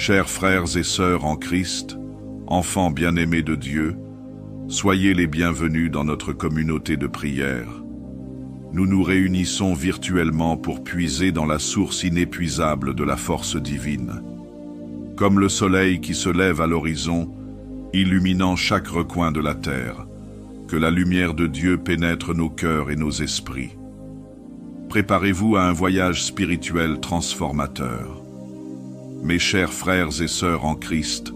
Chers frères et sœurs en Christ, enfants bien-aimés de Dieu, soyez les bienvenus dans notre communauté de prière. Nous nous réunissons virtuellement pour puiser dans la source inépuisable de la force divine. Comme le soleil qui se lève à l'horizon, illuminant chaque recoin de la terre, que la lumière de Dieu pénètre nos cœurs et nos esprits. Préparez-vous à un voyage spirituel transformateur. Mes chers frères et sœurs en Christ,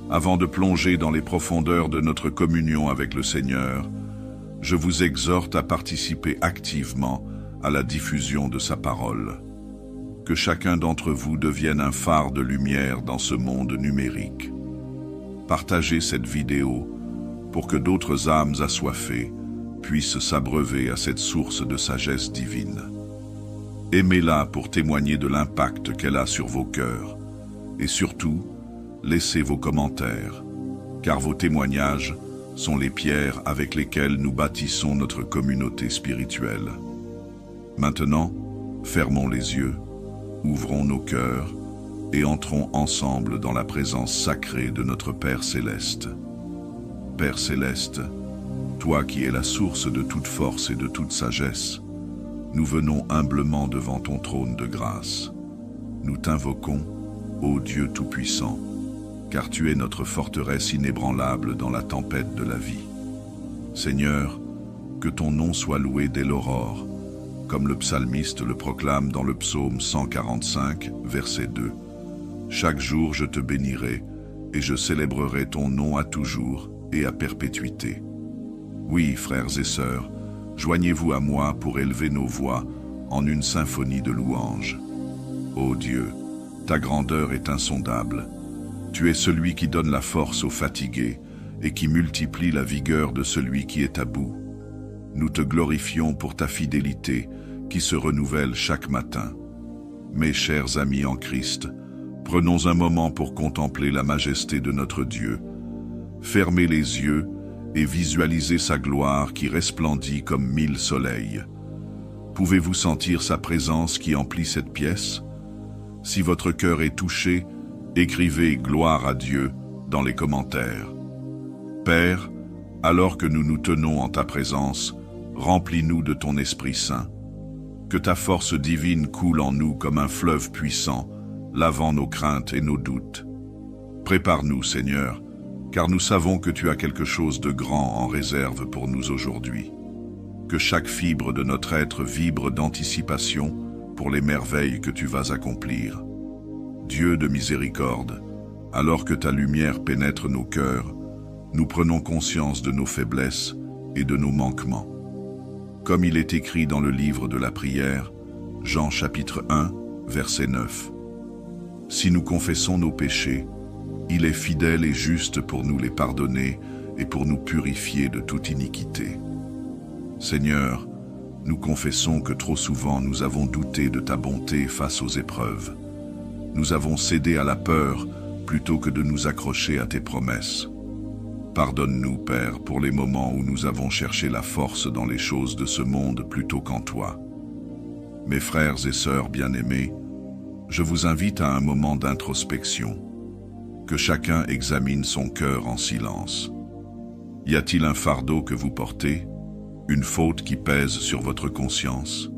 avant de plonger dans les profondeurs de notre communion avec le Seigneur, je vous exhorte à participer activement à la diffusion de sa parole. Que chacun d'entre vous devienne un phare de lumière dans ce monde numérique. Partagez cette vidéo pour que d'autres âmes assoiffées puissent s'abreuver à cette source de sagesse divine. Aimez-la pour témoigner de l'impact qu'elle a sur vos cœurs. Et surtout, laissez vos commentaires, car vos témoignages sont les pierres avec lesquelles nous bâtissons notre communauté spirituelle. Maintenant, fermons les yeux, ouvrons nos cœurs et entrons ensemble dans la présence sacrée de notre Père Céleste. Père Céleste, toi qui es la source de toute force et de toute sagesse, nous venons humblement devant ton trône de grâce. Nous t'invoquons, ô Dieu Tout-Puissant, car tu es notre forteresse inébranlable dans la tempête de la vie. Seigneur, que ton nom soit loué dès l'aurore, comme le psalmiste le proclame dans le psaume 145, verset 2. Chaque jour je te bénirai, et je célébrerai ton nom à toujours et à perpétuité. Oui, frères et sœurs, joignez-vous à moi pour élever nos voix en une symphonie de louanges. Ô Dieu, ta grandeur est insondable. Tu es celui qui donne la force aux fatigués et qui multiplie la vigueur de celui qui est à bout. Nous te glorifions pour ta fidélité qui se renouvelle chaque matin. Mes chers amis en Christ, prenons un moment pour contempler la majesté de notre Dieu. Fermez les yeux et visualisez sa gloire qui resplendit comme 1000 soleils. Pouvez-vous sentir sa présence qui emplit cette pièce? Si votre cœur est touché, écrivez « Gloire à Dieu » dans les commentaires. Père, alors que nous nous tenons en ta présence, remplis-nous de ton Esprit Saint. Que ta force divine coule en nous comme un fleuve puissant, lavant nos craintes et nos doutes. Prépare-nous, Seigneur, car nous savons que tu as quelque chose de grand en réserve pour nous aujourd'hui. Que chaque fibre de notre être vibre d'anticipation pour les merveilles que tu vas accomplir. Dieu de miséricorde, alors que ta lumière pénètre nos cœurs, nous prenons conscience de nos faiblesses et de nos manquements. Comme il est écrit dans le livre de la prière, Jean chapitre 1, verset 9. Si nous confessons nos péchés, il est fidèle et juste pour nous les pardonner et pour nous purifier de toute iniquité. Seigneur, nous confessons que trop souvent nous avons douté de ta bonté face aux épreuves. Nous avons cédé à la peur plutôt que de nous accrocher à tes promesses. Pardonne-nous, Père, pour les moments où nous avons cherché la force dans les choses de ce monde plutôt qu'en toi. Mes frères et sœurs bien-aimés, je vous invite à un moment d'introspection. Que chacun examine son cœur en silence. Y a-t-il un fardeau que vous portez? Une faute qui pèse sur votre conscience?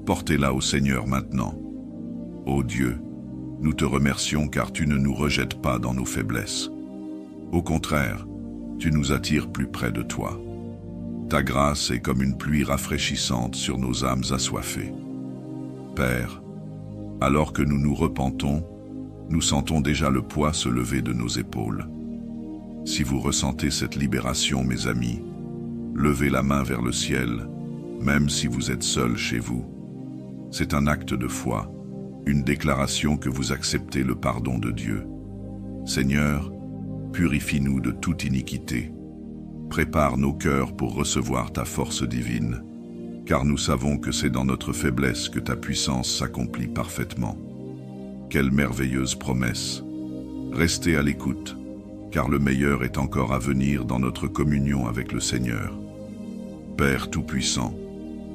Portez-la au Seigneur maintenant. Ô Dieu, nous te remercions car tu ne nous rejettes pas dans nos faiblesses. Au contraire, tu nous attires plus près de toi. Ta grâce est comme une pluie rafraîchissante sur nos âmes assoiffées. Père, alors que nous nous repentons, nous sentons déjà le poids se lever de nos épaules. Si vous ressentez cette libération, mes amis, levez la main vers le ciel, même si vous êtes seul chez vous. C'est un acte de foi, une déclaration que vous acceptez le pardon de Dieu. Seigneur, purifie-nous de toute iniquité. Prépare nos cœurs pour recevoir ta force divine, car nous savons que c'est dans notre faiblesse que ta puissance s'accomplit parfaitement. Quelle merveilleuse promesse! Restez à l'écoute, car le meilleur est encore à venir dans notre communion avec le Seigneur. Père Tout-Puissant,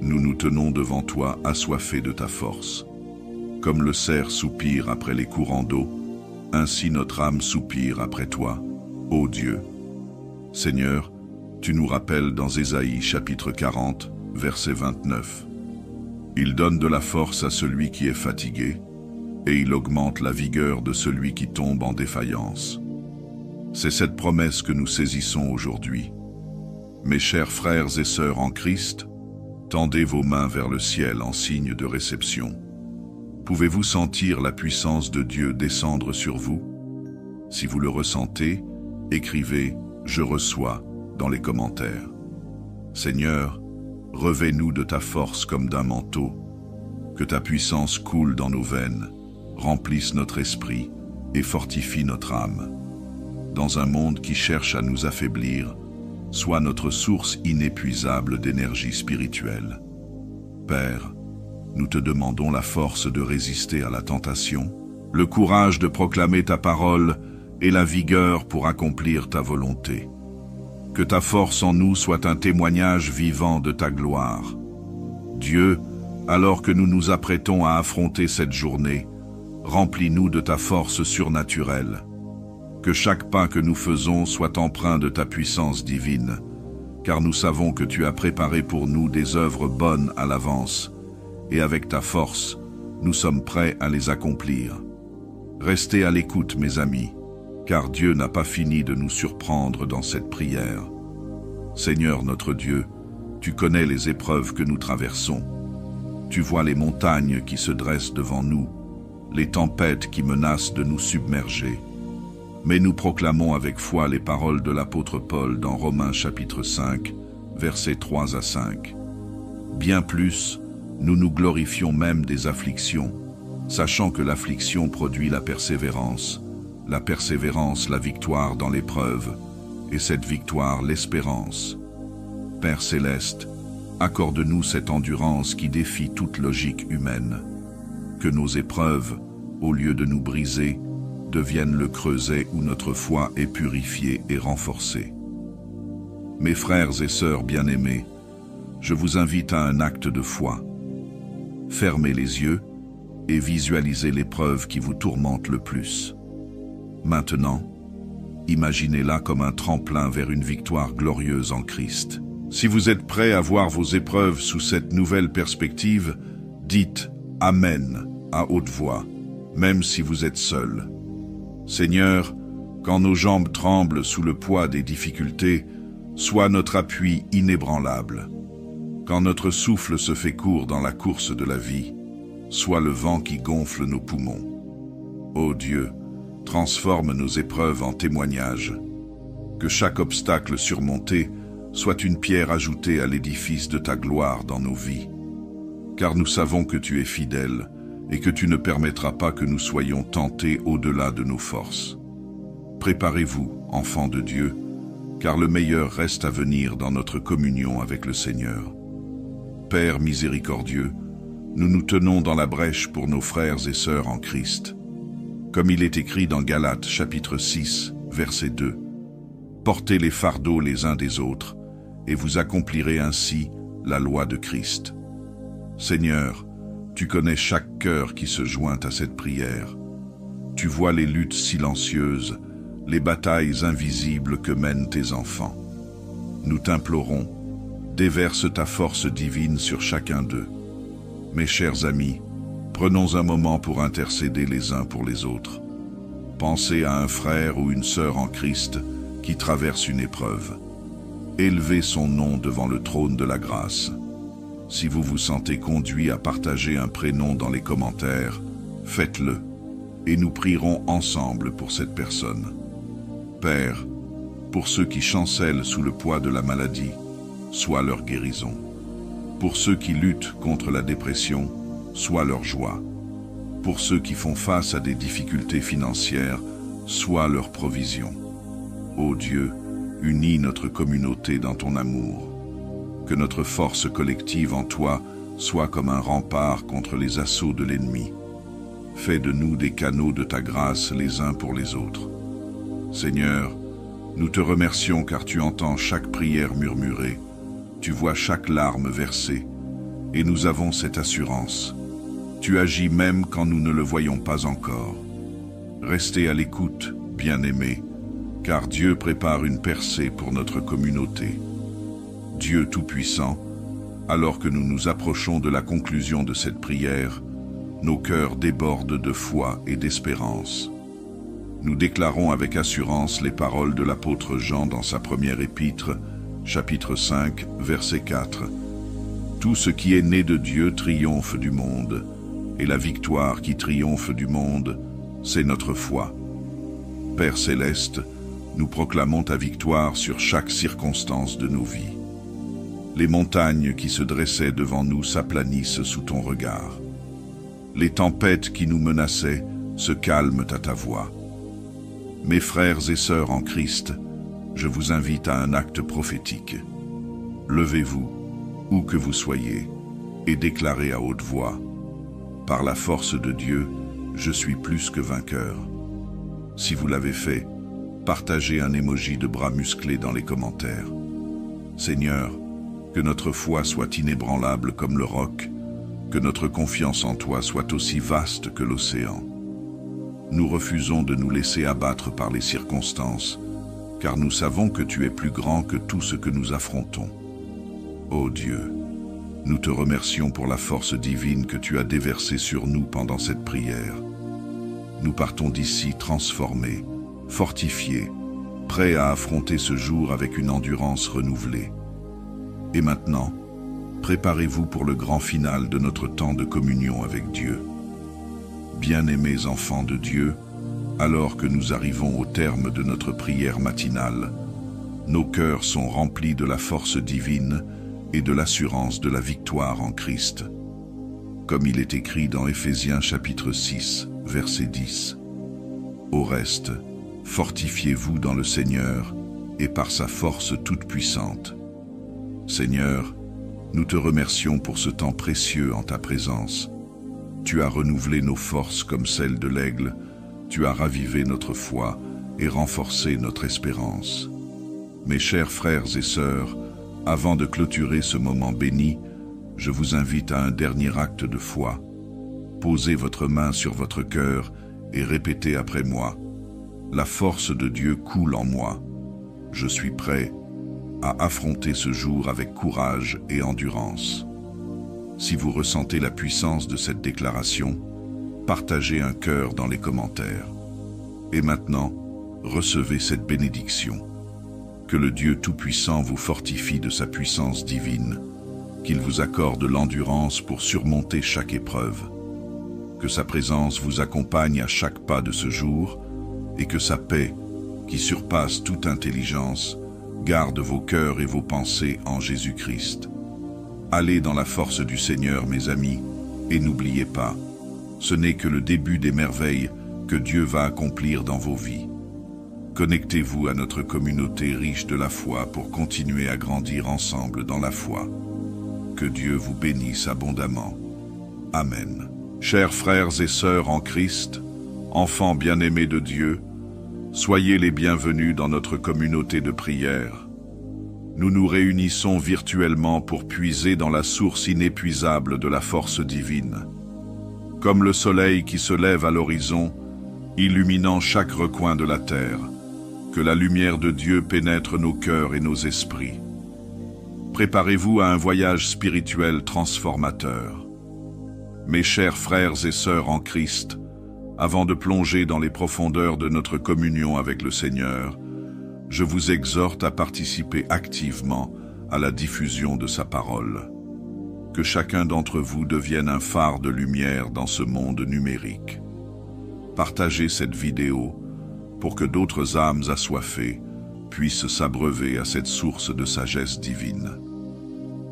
nous nous tenons devant toi assoiffés de ta force. Comme le cerf soupire après les courants d'eau, ainsi notre âme soupire après toi, ô Dieu. Seigneur, tu nous rappelles dans Ésaïe chapitre 40, verset 29. Il donne de la force à celui qui est fatigué, et il augmente la vigueur de celui qui tombe en défaillance. C'est cette promesse que nous saisissons aujourd'hui. Mes chers frères et sœurs en Christ, tendez vos mains vers le ciel en signe de réception. Pouvez-vous sentir la puissance de Dieu descendre sur vous? Si vous le ressentez, écrivez « Je reçois » dans les commentaires. Seigneur, revêt-nous de ta force comme d'un manteau, que ta puissance coule dans nos veines, remplisse notre esprit et fortifie notre âme. Dans un monde qui cherche à nous affaiblir, sois notre source inépuisable d'énergie spirituelle. Père, nous te demandons la force de résister à la tentation, le courage de proclamer ta parole et la vigueur pour accomplir ta volonté. Que ta force en nous soit un témoignage vivant de ta gloire. Dieu, alors que nous nous apprêtons à affronter cette journée, remplis-nous de ta force surnaturelle. Que chaque pas que nous faisons soit empreint de ta puissance divine, car nous savons que tu as préparé pour nous des œuvres bonnes à l'avance, et avec ta force, nous sommes prêts à les accomplir. Restez à l'écoute, mes amis, car Dieu n'a pas fini de nous surprendre dans cette prière. Seigneur notre Dieu, tu connais les épreuves que nous traversons. Tu vois les montagnes qui se dressent devant nous, les tempêtes qui menacent de nous submerger. Mais nous proclamons avec foi les paroles de l'apôtre Paul dans Romains chapitre 5, versets 3 à 5. Bien plus, nous nous glorifions même des afflictions, sachant que l'affliction produit la persévérance la victoire dans l'épreuve, et cette victoire l'espérance. Père céleste, accorde-nous cette endurance qui défie toute logique humaine. Que nos épreuves, au lieu de nous briser, deviennent le creuset où notre foi est purifiée et renforcée. Mes frères et sœurs bien-aimés, je vous invite à un acte de foi. Fermez les yeux et visualisez l'épreuve qui vous tourmente le plus. Maintenant, imaginez-la comme un tremplin vers une victoire glorieuse en Christ. Si vous êtes prêts à voir vos épreuves sous cette nouvelle perspective, dites « Amen » à haute voix, même si vous êtes seul. Seigneur, quand nos jambes tremblent sous le poids des difficultés, sois notre appui inébranlable. Quand notre souffle se fait court dans la course de la vie, sois le vent qui gonfle nos poumons. Ô Dieu, transforme nos épreuves en témoignages. Que chaque obstacle surmonté soit une pierre ajoutée à l'édifice de ta gloire dans nos vies. Car nous savons que tu es fidèle et que tu ne permettras pas que nous soyons tentés au-delà de nos forces. Préparez-vous, enfants de Dieu, car le meilleur reste à venir dans notre communion avec le Seigneur. Père miséricordieux, nous nous tenons dans la brèche pour nos frères et sœurs en Christ. Comme il est écrit dans Galates chapitre 6, verset 2, « Portez les fardeaux les uns des autres, et vous accomplirez ainsi la loi de Christ. » Seigneur, tu connais chaque cœur qui se joint à cette prière. Tu vois les luttes silencieuses, les batailles invisibles que mènent tes enfants. Nous t'implorons, déverse ta force divine sur chacun d'eux. Mes chers amis, prenons un moment pour intercéder les uns pour les autres. Pensez à un frère ou une sœur en Christ qui traverse une épreuve. Élevez son nom devant le trône de la grâce. Si vous vous sentez conduit à partager un prénom dans les commentaires, faites-le, et nous prierons ensemble pour cette personne. Père, pour ceux qui chancellent sous le poids de la maladie, sois leur guérison. Pour ceux qui luttent contre la dépression, sois leur joie. Pour ceux qui font face à des difficultés financières, sois leur provision. Ô Dieu, unis notre communauté dans ton amour. Que notre force collective en toi soit comme un rempart contre les assauts de l'ennemi. Fais de nous des canaux de ta grâce les uns pour les autres. Seigneur, nous te remercions car tu entends chaque prière murmurée, tu vois chaque larme versée, et nous avons cette assurance. Tu agis même quand nous ne le voyons pas encore. Restez à l'écoute, bien-aimés, car Dieu prépare une percée pour notre communauté. Dieu Tout-Puissant, alors que nous nous approchons de la conclusion de cette prière, nos cœurs débordent de foi et d'espérance. Nous déclarons avec assurance les paroles de l'apôtre Jean dans sa première épître, chapitre 5, verset 4. « Tout ce qui est né de Dieu triomphe du monde, et la victoire qui triomphe du monde, c'est notre foi. Père céleste, nous proclamons ta victoire sur chaque circonstance de nos vies. Les montagnes qui se dressaient devant nous s'aplanissent sous ton regard. Les tempêtes qui nous menaçaient se calment à ta voix. Mes frères et sœurs en Christ, je vous invite à un acte prophétique. Levez-vous, où que vous soyez, et déclarez à haute voix: par la force de Dieu, je suis plus que vainqueur. Si vous l'avez fait, partagez un emoji de bras musclés dans les commentaires. Seigneur, que notre foi soit inébranlable comme le roc, que notre confiance en toi soit aussi vaste que l'océan. Nous refusons de nous laisser abattre par les circonstances, car nous savons que tu es plus grand que tout ce que nous affrontons. Ô Dieu, nous te remercions pour la force divine que tu as déversée sur nous pendant cette prière. Nous partons d'ici transformés, fortifiés, prêts à affronter ce jour avec une endurance renouvelée. Et maintenant, préparez-vous pour le grand final de notre temps de communion avec Dieu. Bien-aimés enfants de Dieu, alors que nous arrivons au terme de notre prière matinale, nos cœurs sont remplis de la force divine et de l'assurance de la victoire en Christ. Comme il est écrit dans Éphésiens chapitre 6, verset 10. Au reste, fortifiez-vous dans le Seigneur et par sa force toute puissante. Seigneur, nous te remercions pour ce temps précieux en ta présence. Tu as renouvelé nos forces comme celles de l'aigle, tu as ravivé notre foi et renforcé notre espérance. Mes chers frères et sœurs, avant de clôturer ce moment béni, je vous invite à un dernier acte de foi. Posez votre main sur votre cœur et répétez après moi: la force de Dieu coule en moi. Je suis prêt à affronter ce jour avec courage et endurance. Si vous ressentez la puissance de cette déclaration, partagez un cœur dans les commentaires. Et maintenant, recevez cette bénédiction. Que le Dieu Tout-Puissant vous fortifie de sa puissance divine, qu'il vous accorde l'endurance pour surmonter chaque épreuve, que sa présence vous accompagne à chaque pas de ce jour, et que sa paix, qui surpasse toute intelligence, garde vos cœurs et vos pensées en Jésus-Christ. Allez dans la force du Seigneur, mes amis, et n'oubliez pas, ce n'est que le début des merveilles que Dieu va accomplir dans vos vies. Connectez-vous à notre communauté riche de la foi pour continuer à grandir ensemble dans la foi. Que Dieu vous bénisse abondamment. Amen. Chers frères et sœurs en Christ, enfants bien-aimés de Dieu, soyez les bienvenus dans notre communauté de prière. Nous nous réunissons virtuellement pour puiser dans la source inépuisable de la force divine. Comme le soleil qui se lève à l'horizon, illuminant chaque recoin de la terre, que la lumière de Dieu pénètre nos cœurs et nos esprits. Préparez-vous à un voyage spirituel transformateur. Mes chers frères et sœurs en Christ, avant de plonger dans les profondeurs de notre communion avec le Seigneur, je vous exhorte à participer activement à la diffusion de sa parole. Que chacun d'entre vous devienne un phare de lumière dans ce monde numérique. Partagez cette vidéo pour que d'autres âmes assoiffées puissent s'abreuver à cette source de sagesse divine.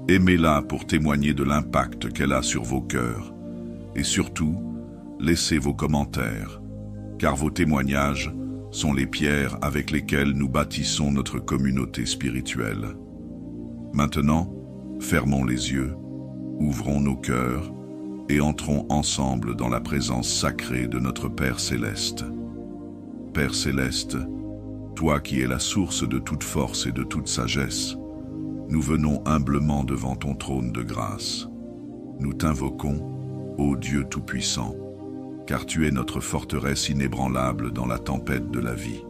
Aimez-la pour témoigner de l'impact qu'elle a sur vos cœurs. Et surtout, laissez vos commentaires, car vos témoignages sont les pierres avec lesquelles nous bâtissons notre communauté spirituelle. Maintenant, fermons les yeux, ouvrons nos cœurs et entrons ensemble dans la présence sacrée de notre Père Céleste. Père Céleste, toi qui es la source de toute force et de toute sagesse, nous venons humblement devant ton trône de grâce. Nous t'invoquons, ô Dieu Tout-Puissant, car tu es notre forteresse inébranlable dans la tempête de la vie.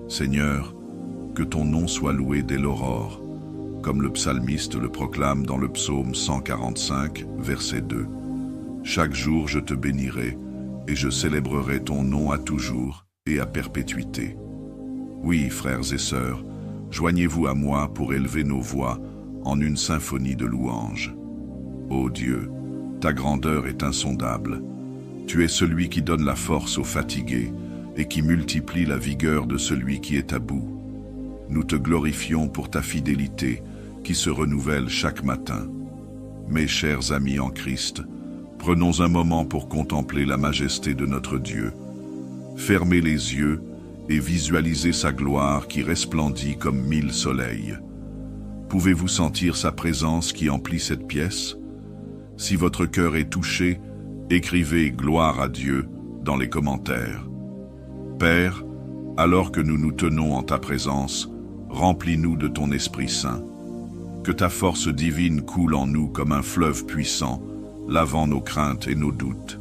Seigneur, que ton nom soit loué dès l'aurore, comme le psalmiste le proclame dans le psaume 145, verset 2. Chaque jour je te bénirai, et je célébrerai ton nom à toujours et à perpétuité. Oui, frères et sœurs, joignez-vous à moi pour élever nos voix en une symphonie de louanges. Ô Dieu, ta grandeur est insondable. Tu es celui qui donne la force aux fatigués et qui multiplie la vigueur de celui qui est à bout. Nous te glorifions pour ta fidélité qui se renouvelle chaque matin. Mes chers amis en Christ, prenons un moment pour contempler la majesté de notre Dieu. Fermez les yeux et visualisez sa gloire qui resplendit comme 1000 soleils. Pouvez-vous sentir sa présence qui emplit cette pièce? Si votre cœur est touché, écrivez « Gloire à Dieu » dans les commentaires. Père, alors que nous nous tenons en ta présence, remplis-nous de ton Esprit Saint. Que ta force divine coule en nous comme un fleuve puissant, lavant nos craintes et nos doutes.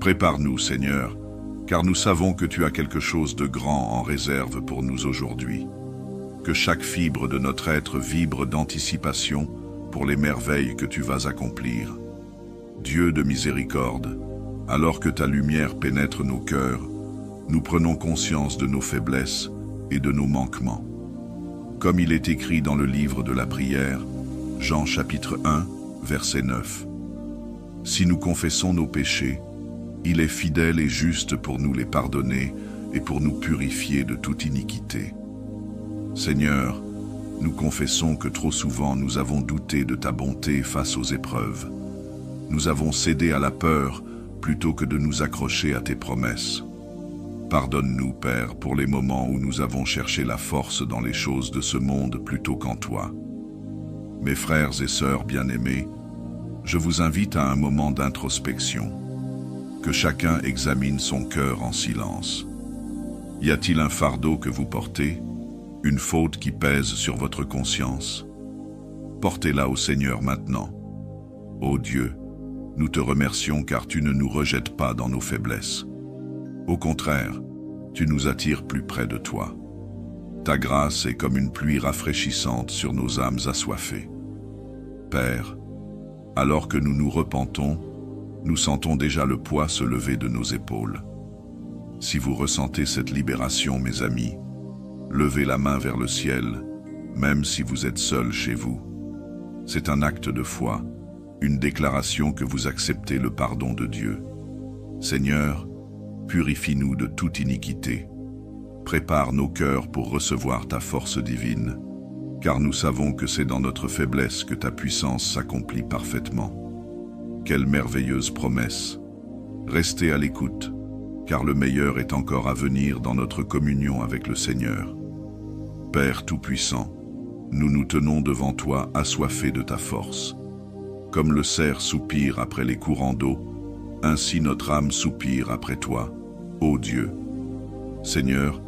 Prépare-nous, Seigneur, car nous savons que tu as quelque chose de grand en réserve pour nous aujourd'hui. Que chaque fibre de notre être vibre d'anticipation pour les merveilles que tu vas accomplir. Dieu de miséricorde, alors que ta lumière pénètre nos cœurs, nous prenons conscience de nos faiblesses et de nos manquements. Comme il est écrit dans le livre de la prière, Jean chapitre 1, verset 9. Si nous confessons nos péchés, il est fidèle et juste pour nous les pardonner et pour nous purifier de toute iniquité. Seigneur, nous confessons que trop souvent nous avons douté de ta bonté face aux épreuves. Nous avons cédé à la peur plutôt que de nous accrocher à tes promesses. Pardonne-nous, Père, pour les moments où nous avons cherché la force dans les choses de ce monde plutôt qu'en toi. Mes frères et sœurs bien-aimés, je vous invite à un moment d'introspection. Que chacun examine son cœur en silence. Y a-t-il un fardeau que vous portez? Une faute qui pèse sur votre conscience? Portez-la au Seigneur maintenant. Ô Dieu, nous te remercions car tu ne nous rejettes pas dans nos faiblesses. Au contraire, tu nous attires plus près de toi. Ta grâce est comme une pluie rafraîchissante sur nos âmes assoiffées. Père, alors que nous nous repentons, nous sentons déjà le poids se lever de nos épaules. Si vous ressentez cette libération, mes amis, levez la main vers le ciel, même si vous êtes seul chez vous. C'est un acte de foi, une déclaration que vous acceptez le pardon de Dieu. Seigneur, purifie-nous de toute iniquité. Prépare nos cœurs pour recevoir ta force divine, car nous savons que c'est dans notre faiblesse que ta puissance s'accomplit parfaitement. Quelle merveilleuse promesse! Restez à l'écoute, car le meilleur est encore à venir dans notre communion avec le Seigneur. Père Tout-Puissant, nous nous tenons devant toi assoiffés de ta force. Comme le cerf soupire après les courants d'eau, ainsi notre âme soupire après toi, ô Dieu. Seigneur,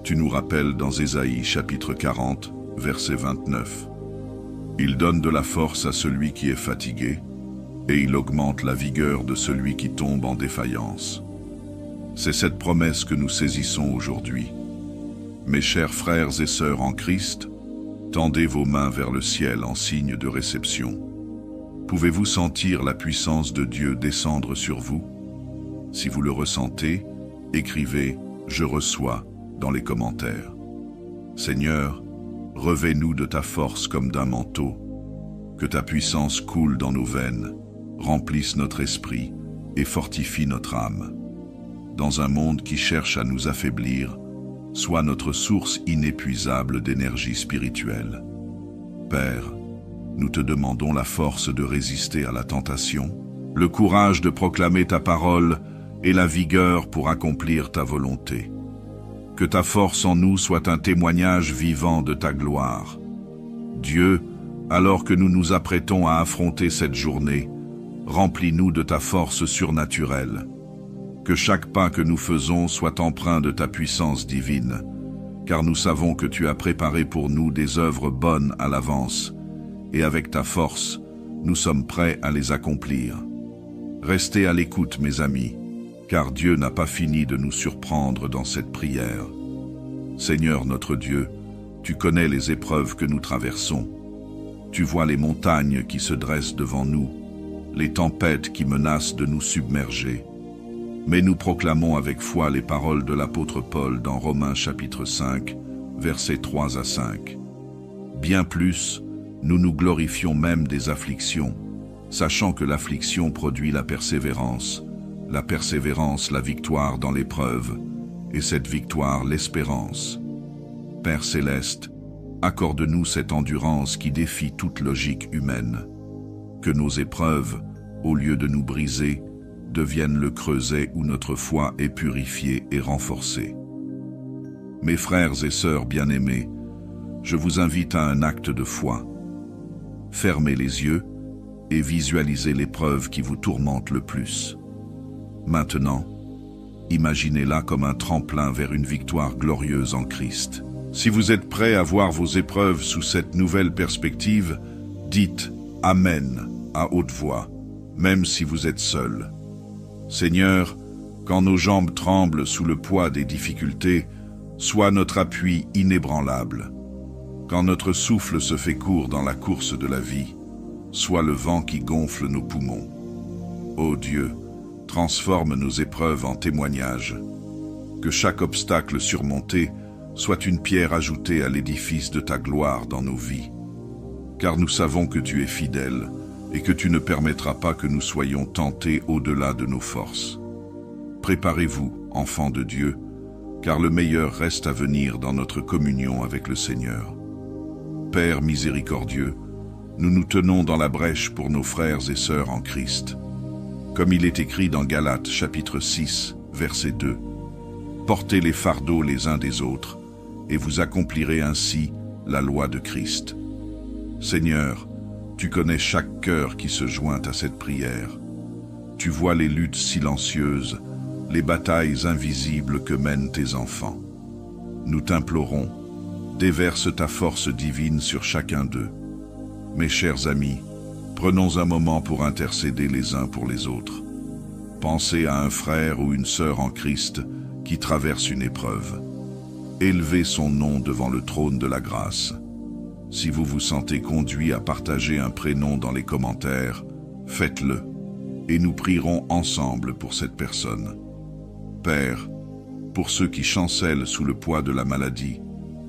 tu nous rappelles dans Ésaïe chapitre 40, verset 29. Il donne de la force à celui qui est fatigué, et il augmente la vigueur de celui qui tombe en défaillance. C'est cette promesse que nous saisissons aujourd'hui. Mes chers frères et sœurs en Christ, tendez vos mains vers le ciel en signe de réception. Pouvez-vous sentir la puissance de Dieu descendre sur vous? Si vous le ressentez, écrivez « Je reçois » dans les commentaires. Seigneur, revêt-nous de ta force comme d'un manteau. Que ta puissance coule dans nos veines, remplisse notre esprit et fortifie notre âme. Dans un monde qui cherche à nous affaiblir, sois notre source inépuisable d'énergie spirituelle. Père, nous te demandons la force de résister à la tentation, le courage de proclamer ta parole et la vigueur pour accomplir ta volonté. Que ta force en nous soit un témoignage vivant de ta gloire. Dieu, alors que nous nous apprêtons à affronter cette journée, remplis-nous de ta force surnaturelle. Que chaque pas que nous faisons soit empreint de ta puissance divine, car nous savons que tu as préparé pour nous des œuvres bonnes à l'avance, et avec ta force, nous sommes prêts à les accomplir. Restez à l'écoute, mes amis. car Dieu n'a pas fini de nous surprendre dans cette prière. Seigneur notre Dieu, tu connais les épreuves que nous traversons. Tu vois les montagnes qui se dressent devant nous, les tempêtes qui menacent de nous submerger. Mais nous proclamons avec foi les paroles de l'apôtre Paul dans Romains chapitre 5, versets 3 à 5. Bien plus, nous nous glorifions même des afflictions, sachant que l'affliction produit la persévérance la victoire dans l'épreuve, et cette victoire l'espérance. Père céleste, accorde-nous cette endurance qui défie toute logique humaine. Que nos épreuves, au lieu de nous briser, deviennent le creuset où notre foi est purifiée et renforcée. Mes frères et sœurs bien-aimés, je vous invite à un acte de foi. Fermez les yeux et visualisez l'épreuve qui vous tourmente le plus. Maintenant, imaginez-la comme un tremplin vers une victoire glorieuse en Christ. Si vous êtes prêts à voir vos épreuves sous cette nouvelle perspective, dites « Amen » à haute voix, même si vous êtes seul. Seigneur, quand nos jambes tremblent sous le poids des difficultés, sois notre appui inébranlable. Quand notre souffle se fait court dans la course de la vie, sois le vent qui gonfle nos poumons. Ô Dieu, transforme nos épreuves en témoignages. Que chaque obstacle surmonté soit une pierre ajoutée à l'édifice de ta gloire dans nos vies. Car nous savons que tu es fidèle et que tu ne permettras pas que nous soyons tentés au-delà de nos forces. Préparez-vous, enfants de Dieu, car le meilleur reste à venir dans notre communion avec le Seigneur. Père miséricordieux, nous nous tenons dans la brèche pour nos frères et sœurs en Christ. Comme il est écrit dans Galates chapitre 6, verset 2, « Portez les fardeaux les uns des autres, et vous accomplirez ainsi la loi de Christ. » Seigneur, tu connais chaque cœur qui se joint à cette prière. Tu vois les luttes silencieuses, les batailles invisibles que mènent tes enfants. Nous t'implorons, déverse ta force divine sur chacun d'eux. Mes chers amis, prenons un moment pour intercéder les uns pour les autres. Pensez à un frère ou une sœur en Christ qui traverse une épreuve. Élevez son nom devant le trône de la grâce. Si vous vous sentez conduit à partager un prénom dans les commentaires, faites-le, et nous prierons ensemble pour cette personne. Père, pour ceux qui chancellent sous le poids de la maladie,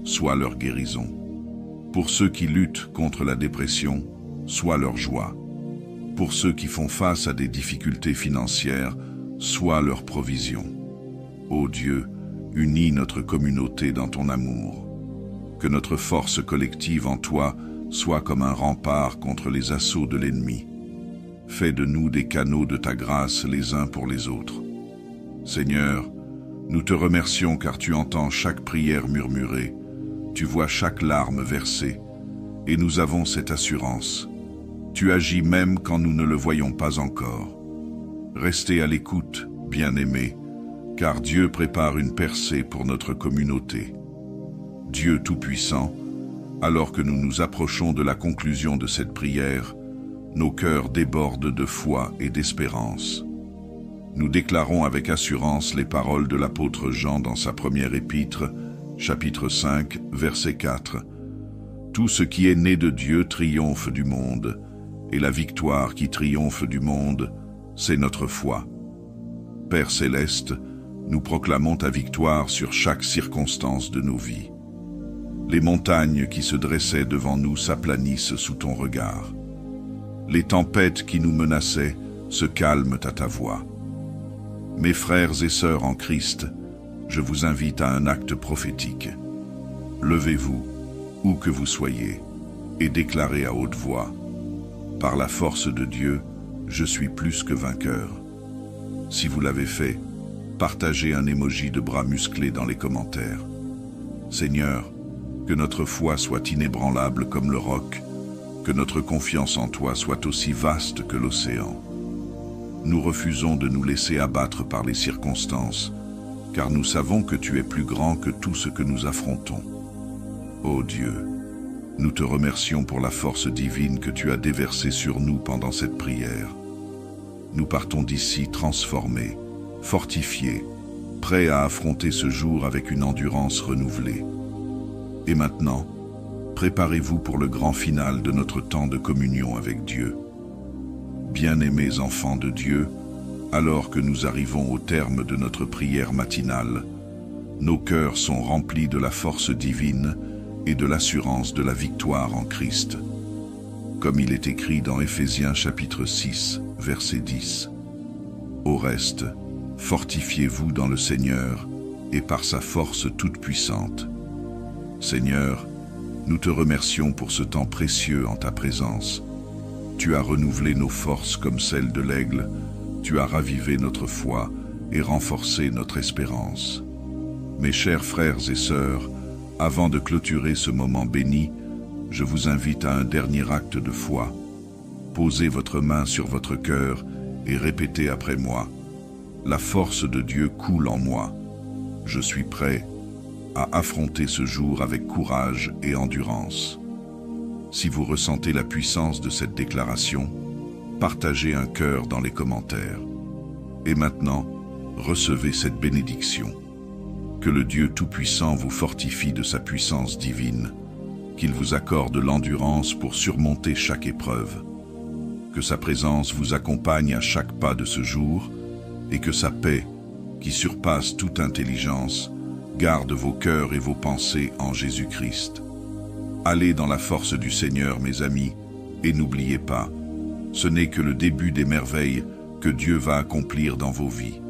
sois leur guérison. Pour ceux qui luttent contre la dépression, sois leur joie. Pour ceux qui font face à des difficultés financières, sois leur provision. Ô Dieu, unis notre communauté dans ton amour. Que notre force collective en toi soit comme un rempart contre les assauts de l'ennemi. Fais de nous des canaux de ta grâce les uns pour les autres. Seigneur, nous te remercions car tu entends chaque prière murmurée, tu vois chaque larme versée, et nous avons cette assurance. Tu agis même quand nous ne le voyons pas encore. Restez à l'écoute, bien-aimés, car Dieu prépare une percée pour notre communauté. Dieu Tout-Puissant, alors que nous nous approchons de la conclusion de cette prière, nos cœurs débordent de foi et d'espérance. Nous déclarons avec assurance les paroles de l'apôtre Jean dans sa première épître, chapitre 5, verset 4. « Tout ce qui est né de Dieu triomphe du monde, et la victoire qui triomphe du monde, c'est notre foi. » Père céleste, nous proclamons ta victoire sur chaque circonstance de nos vies. Les montagnes qui se dressaient devant nous s'aplanissent sous ton regard. Les tempêtes qui nous menaçaient se calment à ta voix. Mes frères et sœurs en Christ, je vous invite à un acte prophétique. Levez-vous, où que vous soyez, et déclarez à haute voix: « Par la force de Dieu, je suis plus que vainqueur. » Si vous l'avez fait, partagez un emoji de bras musclés dans les commentaires. Seigneur, que notre foi soit inébranlable comme le roc, que notre confiance en toi soit aussi vaste que l'océan. Nous refusons de nous laisser abattre par les circonstances, car nous savons que tu es plus grand que tout ce que nous affrontons. Ô Dieu, nous te remercions pour la force divine que tu as déversée sur nous pendant cette prière. Nous partons d'ici transformés, fortifiés, prêts à affronter ce jour avec une endurance renouvelée. Et maintenant, préparez-vous pour le grand final de notre temps de communion avec Dieu. Bien-aimés enfants de Dieu, alors que nous arrivons au terme de notre prière matinale, nos cœurs sont remplis de la force divine et de l'assurance de la victoire en Christ. Comme il est écrit dans Éphésiens chapitre 6, verset 10. Au reste, fortifiez-vous dans le Seigneur et par sa force toute puissante. Seigneur, nous te remercions pour ce temps précieux en ta présence. Tu as renouvelé nos forces comme celles de l'aigle, tu as ravivé notre foi et renforcé notre espérance. Mes chers frères et sœurs, avant de clôturer ce moment béni, je vous invite à un dernier acte de foi. Posez votre main sur votre cœur et répétez après moi. La force de Dieu coule en moi. Je suis prêt à affronter ce jour avec courage et endurance. Si vous ressentez la puissance de cette déclaration, partagez un cœur dans les commentaires. Et maintenant, recevez cette bénédiction. Que le Dieu Tout-Puissant vous fortifie de sa puissance divine, qu'il vous accorde l'endurance pour surmonter chaque épreuve, que sa présence vous accompagne à chaque pas de ce jour, et que sa paix, qui surpasse toute intelligence, garde vos cœurs et vos pensées en Jésus-Christ. Allez dans la force du Seigneur, mes amis, et n'oubliez pas, ce n'est que le début des merveilles que Dieu va accomplir dans vos vies.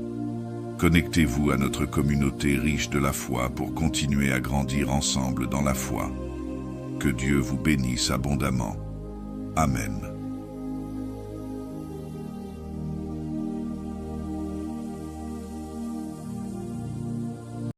Connectez-vous à notre communauté riche de la foi pour continuer à grandir ensemble dans la foi. Que Dieu vous bénisse abondamment. Amen.